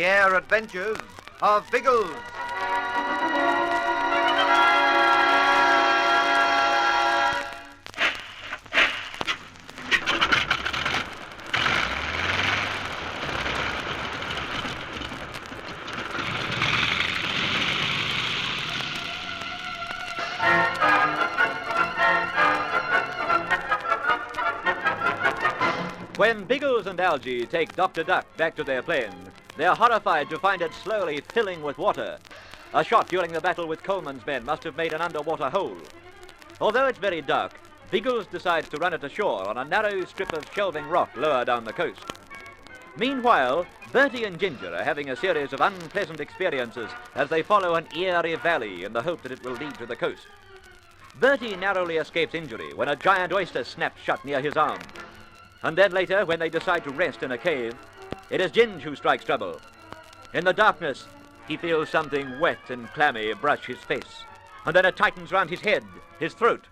the air adventures of Biggles. When Biggles and Algy take Dr. Duck back to their plane, they're horrified to find it slowly filling with water. A shot during the battle with Coleman's men must have made an underwater hole. Although it's very dark, Biggles decides to run it ashore on a narrow strip of shelving rock lower down the coast. Meanwhile, Bertie and Ginger are having a series of unpleasant experiences as they follow an eerie valley in the hope that it will lead to the coast. Bertie narrowly escapes injury when a giant oyster snaps shut near his arm. And then later, when they decide to rest in a cave, it is Ginge who strikes trouble. In the darkness, he feels something wet and clammy brush his face. And then it tightens round his head, his throat.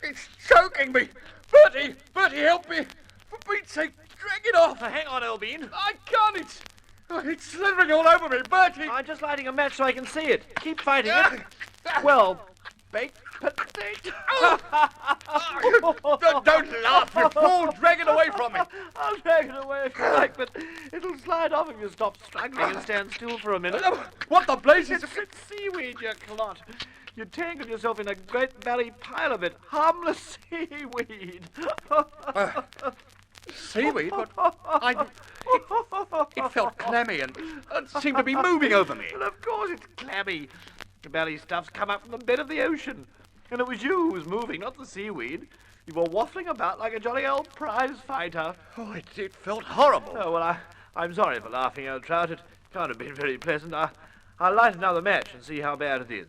It's choking me! Bertie! Bertie, help me! For Pete's sake, drag it off! Hang on, Elbean. I can't! It's slithering all over me, Bertie! I'm just lighting a match so I can see it. Keep fighting it. Well, baked potato. Don't laugh, you fool! Drag it away from me! I'll drag it away if you like, but it'll slide off if you stop struggling and stand still for a minute. What the place is... It's seaweed, you clot. You tangled yourself in a great valley pile of it. Harmless seaweed. Seaweed? But it felt clammy and seemed to be moving over me. Well, of course it's clammy. The valley stuff's come up from the bed of the ocean. And it was you who was moving, not the seaweed. You were waffling about like a jolly old prize fighter. Oh, it felt horrible. Oh, well, I'm sorry for laughing, old trout. It can't have been very pleasant. I'll light another match and see how bad it is.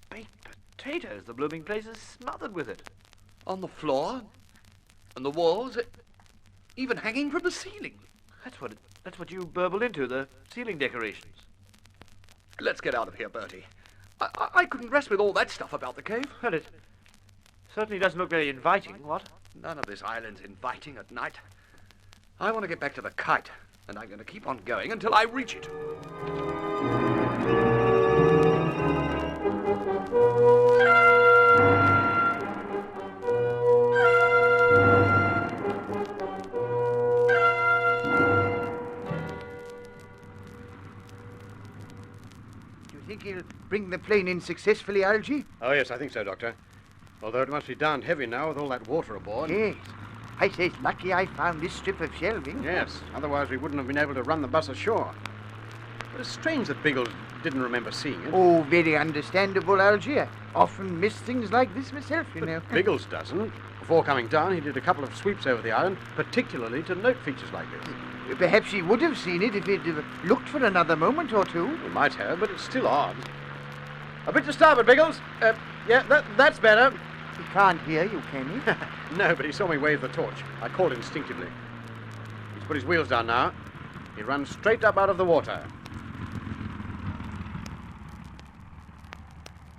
Baked potatoes. The blooming place is smothered with it. On the floor, and the walls, even hanging from the ceiling. That's what you burbled into, the ceiling decorations. Let's get out of here, Bertie. I couldn't rest with all that stuff about the cave. Well, it certainly doesn't look very inviting, what? None of this island's inviting at night. I want to get back to the kite, and I'm going to keep on going until I reach it. Think he'll bring the plane in successfully, Algy? Oh, yes, I think so, Doctor. Although it must be darned heavy now with all that water aboard. Yes. I say it's lucky I found this strip of shelving. Yes, otherwise we wouldn't have been able to run the bus ashore. But it's strange that Biggles didn't remember seeing it. Oh, very understandable, Algy. I often miss things like this myself, you know. Biggles doesn't. Before coming down, he did a couple of sweeps over the island, particularly to note features like this. Perhaps he would have seen it if he'd looked for another moment or two. He might have, but it's still odd. A bit to starboard, Biggles. Yeah, that's better. He can't hear you, can he? No, but he saw me wave the torch. I called instinctively. He's put his wheels down now. He runs straight up out of the water.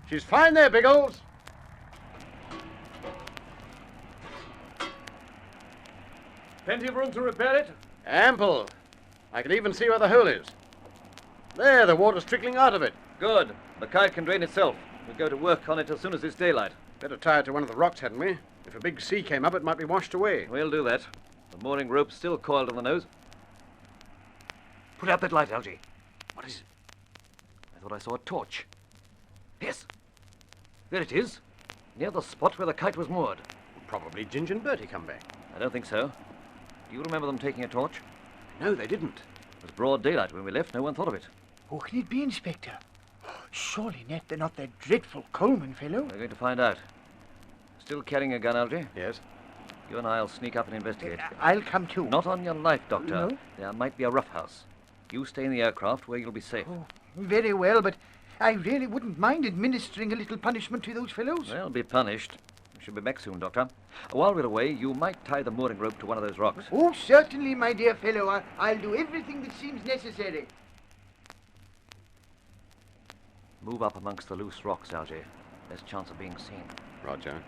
She's fine there, Biggles. Plenty of room to repair it? Ample. I can even see where the hole is. There, the water's trickling out of it. Good. The kite can drain itself. We'll go to work on it as soon as it's daylight. Better tie it to one of the rocks, hadn't we? If a big sea came up, it might be washed away. We'll do that. The mooring rope's still coiled on the nose. Put out that light, Algy. What is it? I thought I saw a torch. Yes. There it is. Near the spot where the kite was moored. Probably Ginger and Bertie come back. I don't think so. Do you remember them taking a torch? No, they didn't. It was broad daylight when we left. No one thought of it. Who can it be, Inspector? Surely they're not that dreadful Coleman fellow. We're going to find out. Still carrying a gun, Algy? Yes. You and I'll sneak up and investigate. I'll come too. Not on your life, Doctor. No? There might be a roughhouse. You stay in the aircraft where you'll be safe. Oh, very well, but I really wouldn't mind administering a little punishment to those fellows. They'll be punished. We should be back soon, Doctor. While we're away, you might tie the mooring rope to one of those rocks. Oh, certainly, my dear fellow. I'll do everything that seems necessary. Move up amongst the loose rocks, Algy. Less chance of being seen. Roger.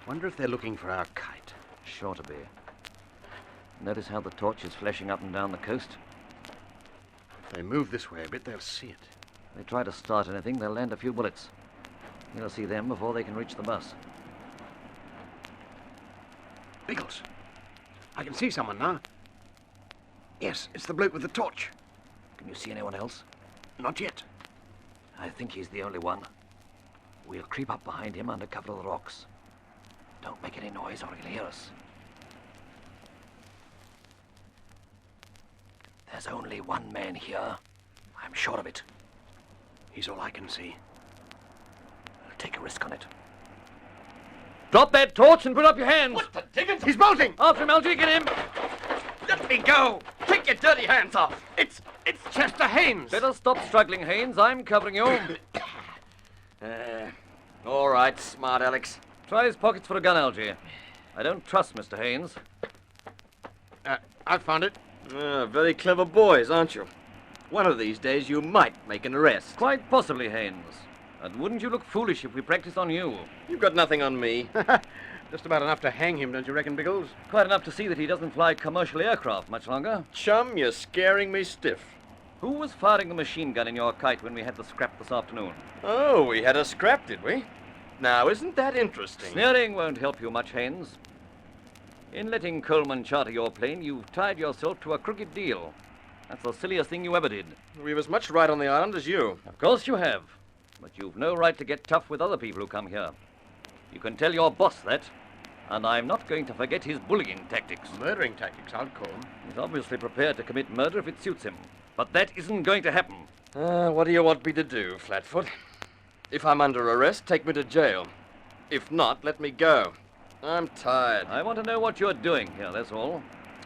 Wonder if they're looking for our kite. Sure to be. Notice how the torch is flashing up and down the coast? If they move this way a bit, they'll see it. If they try to start anything, they'll land a few bullets. You'll see them before they can reach the bus. Biggles, I can see someone now. Yes, it's the bloke with the torch. Can you see anyone else? Not yet. I think he's the only one. We'll creep up behind him under cover of the rocks. Don't make any noise or he'll hear us. There's only one man here. I'm sure of it. He's all I can see. I'll take a risk on it. Drop that torch and put up your hands! What the dickens? He's bolting! After him, Algy, get him! Let me go! Take your dirty hands off! It's Chester Haynes! Better stop struggling, Haynes. I'm covering you. All right, smart Alex. Try his pockets for a gun, Algy. I don't trust Mr. Haynes. I found it. Very clever boys, aren't you? One of these days you might make an arrest. Quite possibly, Haynes. And wouldn't you look foolish if we practiced on you? You've got nothing on me. Just about enough to hang him, don't you reckon, Biggles? Quite enough to see that he doesn't fly commercial aircraft much longer. Chum, you're scaring me stiff. Who was firing the machine gun in your kite when we had the scrap this afternoon? Oh, we had a scrap, did we? Now, isn't that interesting? Sneering won't help you much, Haynes. In letting Coleman charter your plane, you've tied yourself to a crooked deal. That's the silliest thing you ever did. We've as much right on the island as you. Of course you have. But you've no right to get tough with other people who come here. You can tell your boss that, and I'm not going to forget his bullying tactics. Murdering tactics, I'd call them. He's obviously prepared to commit murder if it suits him. But that isn't going to happen. What do you want me to do, Flatfoot? If I'm under arrest, take me to jail. If not, let me go. I'm tired. I want to know what you're doing here, that's all.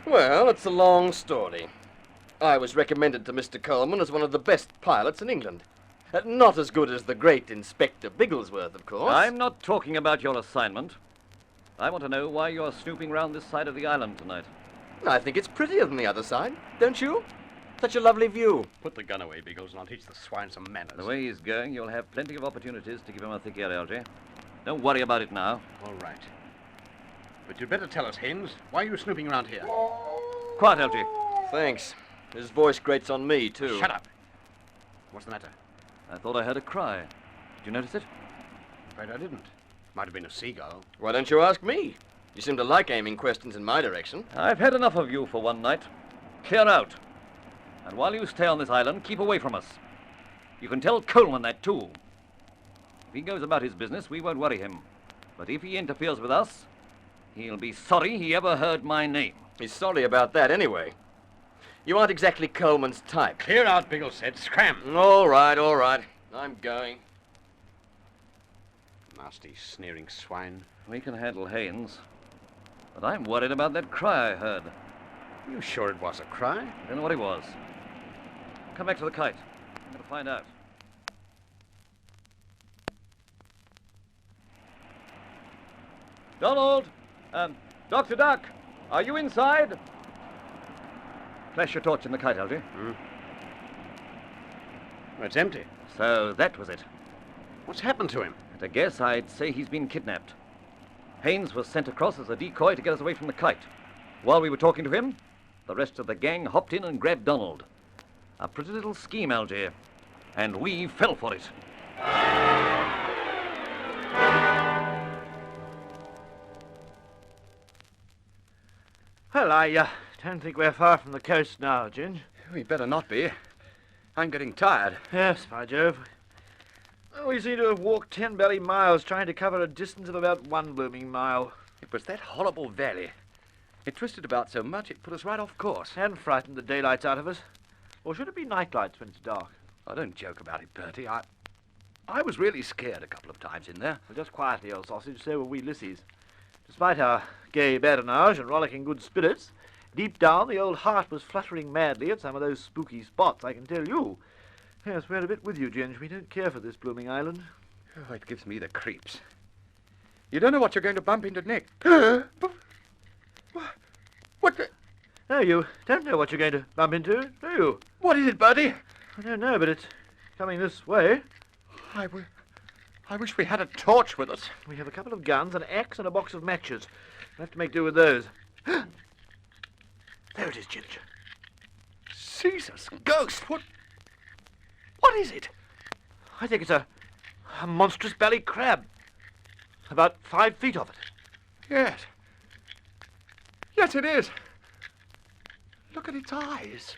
Well, it's a long story. I was recommended to Mr. Coleman as one of the best pilots in England. Not as good as the great Inspector Bigglesworth, of course. I'm not talking about your assignment. I want to know why you're snooping round this side of the island tonight. I think it's prettier than the other side, don't you? Such a lovely view. Put the gun away, Biggles, and I'll teach the swine some manners. The way he's going, you'll have plenty of opportunities to give him a thick ear, Algy. Don't worry about it now. All right. But you'd better tell us, Haynes, why are you snooping around here? Quiet, Algy. Thanks. His voice grates on me, too. Shut up. What's the matter? I thought I heard a cry. Did you notice it? Afraid I didn't. Might have been a seagull. Why don't you ask me? You seem to like aiming questions in my direction. I've had enough of you for one night. Clear out. And while you stay on this island, keep away from us. You can tell Coleman that, too. If he goes about his business, we won't worry him. But if he interferes with us, he'll be sorry he ever heard my name. He's sorry about that anyway. You aren't exactly Coleman's type. Clear out, Biggles said. Scram. All right, all right. I'm going. Nasty, sneering swine. We can handle Haynes. But I'm worried about that cry I heard. You sure it was a cry? I don't know what it was. Come back to the kite. I'm going to find out. Donald! Dr. Duck! Are you inside? Flash your torch in the kite, Algy. Well, it's empty. So that was it. What's happened to him? At a guess, I'd say he's been kidnapped. Haynes was sent across as a decoy to get us away from the kite. While we were talking to him, the rest of the gang hopped in and grabbed Donald. A pretty little scheme, Algy. And we fell for it. Well, I don't think we're far from the coast now, Ginge. We better not be. I'm getting tired. Yes, by Jove. Well, we seem to have walked 10 belly miles trying to cover a distance of about 1 blooming mile. It was that horrible valley. It twisted about so much it put us right off course. And frightened the daylights out of us. Or should it be nightlights when it's dark? Oh, don't joke about it, Bertie. I was really scared a couple of times in there. Well, just quietly, old sausage, so were we lissies. Despite our gay badinage and rollicking good spirits, deep down the old heart was fluttering madly at some of those spooky spots, I can tell you. Yes, we're a bit with you, Ginge. We don't care for this blooming island. Oh, it gives me the creeps. You don't know what you're going to bump into next. What the... No, you don't know what you're going to bump into, do you? What is it, Bertie? I don't know, but it's coming this way. I I wish we had a torch with us. We have a couple of guns, an axe, and a box of matches. We'll have to make do with those. There it is, Ginger. Jesus, ghost! What is it? I think it's a monstrous belly crab. About 5 feet of it. Yes. Yes, it is. Look at its eyes.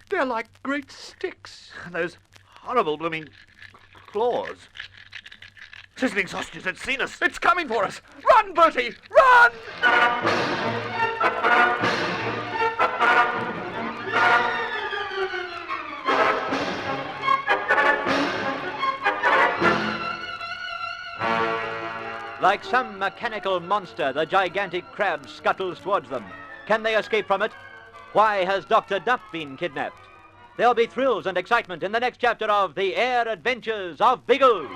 They're like great sticks. And those horrible blooming claws. Sizzling sausages had seen us. It's coming for us. Run, Bertie! Run! Like some mechanical monster, the gigantic crab scuttles towards them. Can they escape from it? Why has Dr. Duck been kidnapped? There'll be thrills and excitement in the next chapter of The Air Adventures of Biggles.